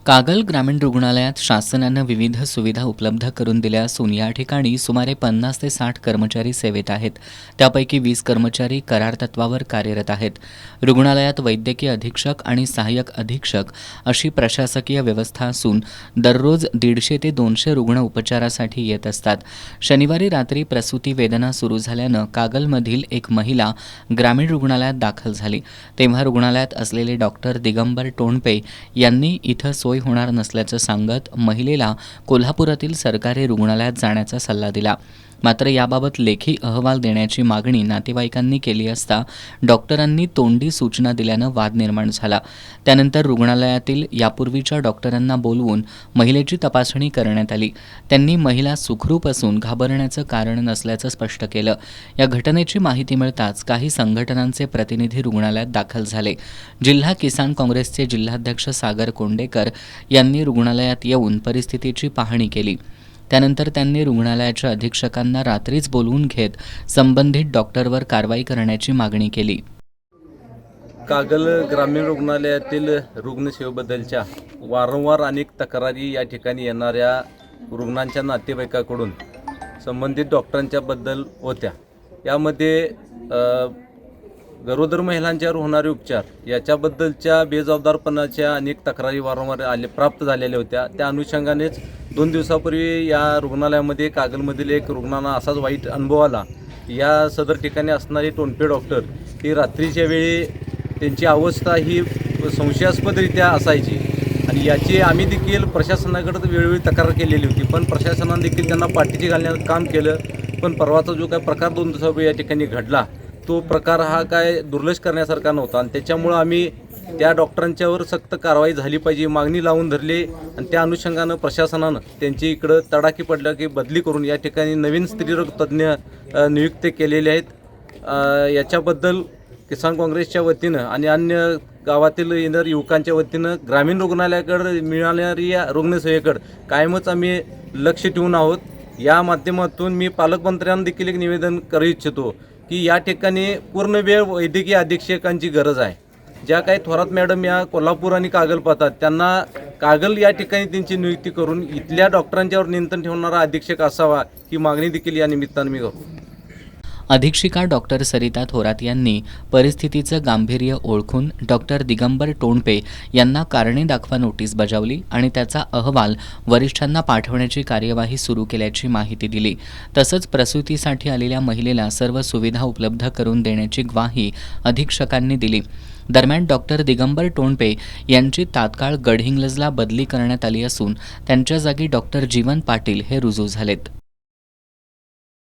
कागल ग्रामीण रुग्णालयात शासनानं विविध सुविधा उपलब्ध करून दिल्या असून या ठिकाणी सुमारे 50 ते 60 कर्मचारी सेवेत आहेत. त्यापैकी 20 कर्मचारी करार तत्वावर कार्यरत आहेत. रुग्णालयात वैद्यकीय अधीक्षक आणि सहाय्यक अधीक्षक अशी प्रशासकीय व्यवस्था असून दररोज 150 ते 200 रुग्ण उपचारासाठी येत असतात. शनिवारी रात्री प्रसूती वेदना सुरू झाल्यानं कागलमधील एक महिला ग्रामीण रुग्णालयात दाखल झाली. तेव्हा रुग्णालयात असलेले डॉक्टर दिगंबर टोणपे यांनी इथं सोय होणार नसल्याचं सांगत महिलेला कोल्हापुरातील सरकारी रुग्णालयात जाण्याचा सल्ला दिला. मात्र याबाबत लेखी अहवाल देण्याची मागणी नातेवाईकांनी केली असता डॉक्टरांनी तोंडी सूचना दिल्यानं वाद निर्माण झाला. त्यानंतर रुग्णालयातील यापूर्वीच्या डॉक्टरांना बोलवून महिलेची तपासणी करण्यात आली. त्यांनी महिला सुखरूप असून घाबरण्याचं कारण नसल्याचं स्पष्ट केलं. या घटनेची माहिती मिळताच काही संघटनांचे प्रतिनिधी रुग्णालयात दाखल झाले. जिल्हा किसान काँग्रेसचे जिल्हाध्यक्ष सागर कोंडेकर यांनी रुग्णालयात येऊन परिस्थितीची पाहणी केली. त्यानंतर त्यांनी रुग्णालयाच्या अधीक्षकांना रात्रीच बोलवून घेत संबंधित डॉक्टरवर कारवाई करण्याची मागणी केली. कागल ग्रामीण रुग्णालयातील रुग्णसेवेबद्दलच्या वारंवार अनेक तक्रारी या ठिकाणी येणाऱ्या रुग्णांच्या नातेवाईकाकडून संबंधित डॉक्टरांच्या बद्दल होत्या. यामध्ये गरोदर महिलांच्यावर होणारे उपचार याच्याबद्दलच्या बेजबाबदारपणाच्या अनेक तक्रारी वारंवार प्राप्त झालेल्या होत्या. त्या अनुषंगानेच 2 दिवसापूर्वी या रुग्णालयामध्ये कागलमधील एक रुग्णांना असाच वाईट अनुभव आला. या सदर ठिकाणी असणारे टोणपे डॉक्टर ही रात्रीच्या वेळी त्यांची अवस्था ही संशयास्पदरित्या असायची आणि याची आम्ही देखील प्रशासनाकडे वेळोवेळी तक्रार केलेली होती. पण प्रशासनाने देखील त्यांना पाठीशी घालण्याचं काम केलं. पण परवाचा जो काय प्रकार 2 दिवसापूर्वी या ठिकाणी घडला तो प्रकार हा काय दुर्लक्ष करण्यासारखा नव्हता आणि त्याच्यामुळं आम्ही त्या डॉक्टरांच्यावर सक्त कारवाई झाली पाहिजे मागणी लावून धरली आणि त्या अनुषंगानं प्रशासनानं त्यांची इकडं तडाखी पडलं की बदली करून या ठिकाणी नवीन स्त्रीरोग तज्ज्ञ नियुक्त केलेले आहेत. याच्याबद्दल किसान काँग्रेसच्या वतीनं आणि अन्य गावातील इतर युवकांच्या वतीनं ग्रामीण रुग्णालयाकडे मिळणारी या रुग्णसेवेकडे कायमच आम्ही लक्ष ठेवून आहोत. या माध्यमातून मी पालकमंत्र्यांना देखील एक निवेदन करू इच्छितो की या ठिकाणी पूर्ण वेळ वैद्यकीय अधीक्षकांची गरज आहे. ज्या काही थोरात मॅडम या कोल्हापूर आणि कागल पाहतात त्यांना कागल या ठिकाणी त्यांची नियुक्ती करून इथल्या डॉक्टरांच्यावर नियंत्रण ठेवणारा अधीक्षक असावा ही मागणी देखील या निमित्तानं मी करतो. अधीक्षिका डॉक्टर सरिता थोरात यांनी परिस्थितीचं गांभीर्य ओळखून डॉक्टर दिगंबर टोणपे यांना कारणे दाखवा नोटीस बजावली आणि त्याचा अहवाल वरिष्ठांना पाठवण्याची कार्यवाही सुरू केल्याची माहिती दिली. तसंच प्रसूतीसाठी आलेल्या महिलेला सर्व सुविधा उपलब्ध करून देण्याची ग्वाही अधीक्षकांनी दिली. दरम्यान डॉक्टर दिगंबर टोणपे यांची तात्काळ गडहिंग्लजला बदली करण्यात आली असून त्यांच्या जागी डॉक्टर जीवन पाटील हे रुजू झालेत.